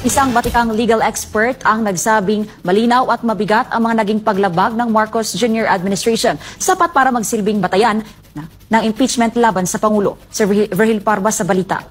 Isang batikang legal expert ang nagsabing malinaw at mabigat ang mga naging paglabag ng Marcos Jr. administration, sapat para magsilbing batayan ng impeachment laban sa Pangulo. Sir Virgil Parva sa balita.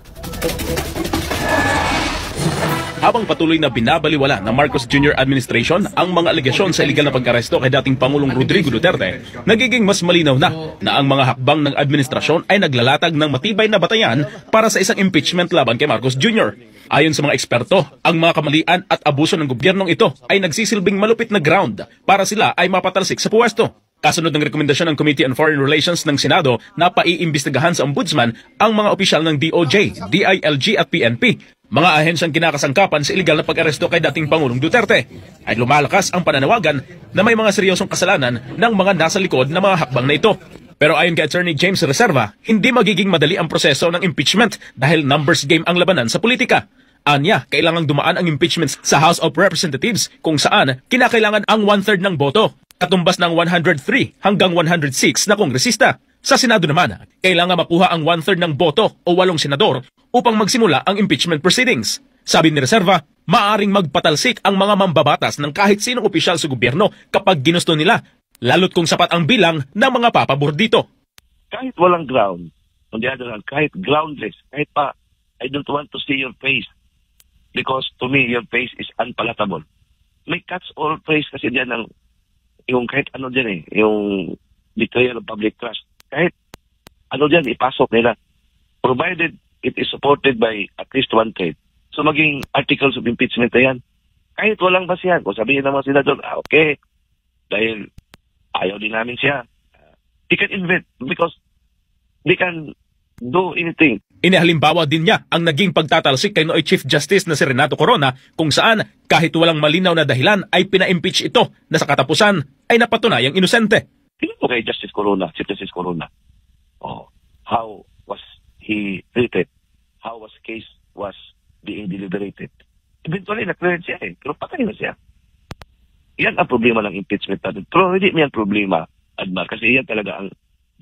Habang patuloy na binabaliwala ng Marcos Jr. administration ang mga alegasyon sa iligal na pag-aresto kay dating Pangulong Rodrigo Duterte, nagiging mas malinaw na ang mga hakbang ng administrasyon ay naglalatag ng matibay na batayan para sa isang impeachment laban kay Marcos Jr. Ayon sa mga eksperto, ang mga kamalian at abuso ng gobyernong ito ay nagsisilbing malupit na ground para sila ay mapatalsik sa puwesto. Kasunod ng rekomendasyon ng Committee on Foreign Relations ng Senado na paiimbestigahan sa Ombudsman ang mga opisyal ng DOJ, DILG at PNP, mga ahensyang kinakasangkapan sa iligal na pag-aresto kay dating Pangulong Duterte, ay lumalakas ang pananawagan na may mga seryosong kasalanan ng mga nasa likod ng mga hakbang na ito. Pero ayon kay Attorney James Reserva, hindi magiging madali ang proseso ng impeachment dahil numbers game ang labanan sa politika. Anya, kailangang dumaan ang impeachment sa House of Representatives kung saan kinakailangan ang 1/3 ng boto, katumbas ng 103 hanggang 106 na kongresista. Sa Senado naman, kailangan makuha ang 1/3 ng boto o 8 senador upang magsimula ang impeachment proceedings. Sabi ni Reserva, maaaring magpatalsik ang mga mambabatas ng kahit sinong opisyal sa gobyerno kapag ginusto nila, lalo't kung sapat ang bilang ng mga papabor dito. Kahit walang ground, on the other hand, kahit groundless, kahit pa, I don't want to see your face because to me, your face is unpalatable. May catch-all phrase kasi diyan ng yung kahit ano diyan yung betrayal of public trust. Kahit ano diyan ipasok nila, provided it is supported by at least 1/3. So maging articles of impeachment na yan. Kahit walang basihan, kung sabihin naman sila doon, okay, dahil ayaw din namin siya, they can invent because they can do anything. Inihalimbawa din niya ang naging pagtatalsik kay Noy Chief Justice na si Renato Corona kung saan kahit walang malinaw na dahilan ay pina-impeach ito na sa katapusan ay napatunayang inosente. Tingnan mo kay Justice Corona, Chief Justice Corona. Oh, how was he treated? How was case was being deliberated? Eventually, na-clear siya pero patay na siya. Yan ang problema ng impeachment natin. Pero hindi yan problema, Admar, kasi yan talaga ang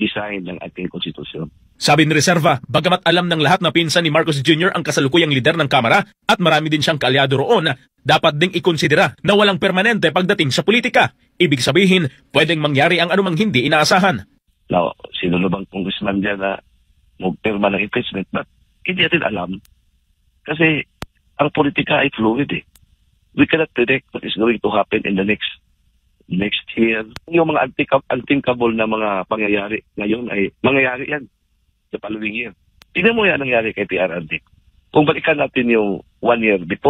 design ng ating konstitusyon. Sabi ni Reserva, bagamat alam ng lahat na pinsan ni Marcos Jr. ang kasalukuyang lider ng Kamara at marami din siyang kaalyado roon, dapat ding ikonsidera na walang permanente pagdating sa politika. Ibig sabihin, pwedeng mangyari ang anumang hindi inaasahan. Now, sino na bang congressman dyan na magpirma ng impeachment? But hindi natin alam. Kasi ang politika ay fluid We cannot predict what is going to happen in the next year. Yung mga unthinkable na mga pangyayari ngayon ay mangyayari yan sa following year. Tingnan mo yan nangyari kay PRRD. Kung balikan natin yung 1 year before,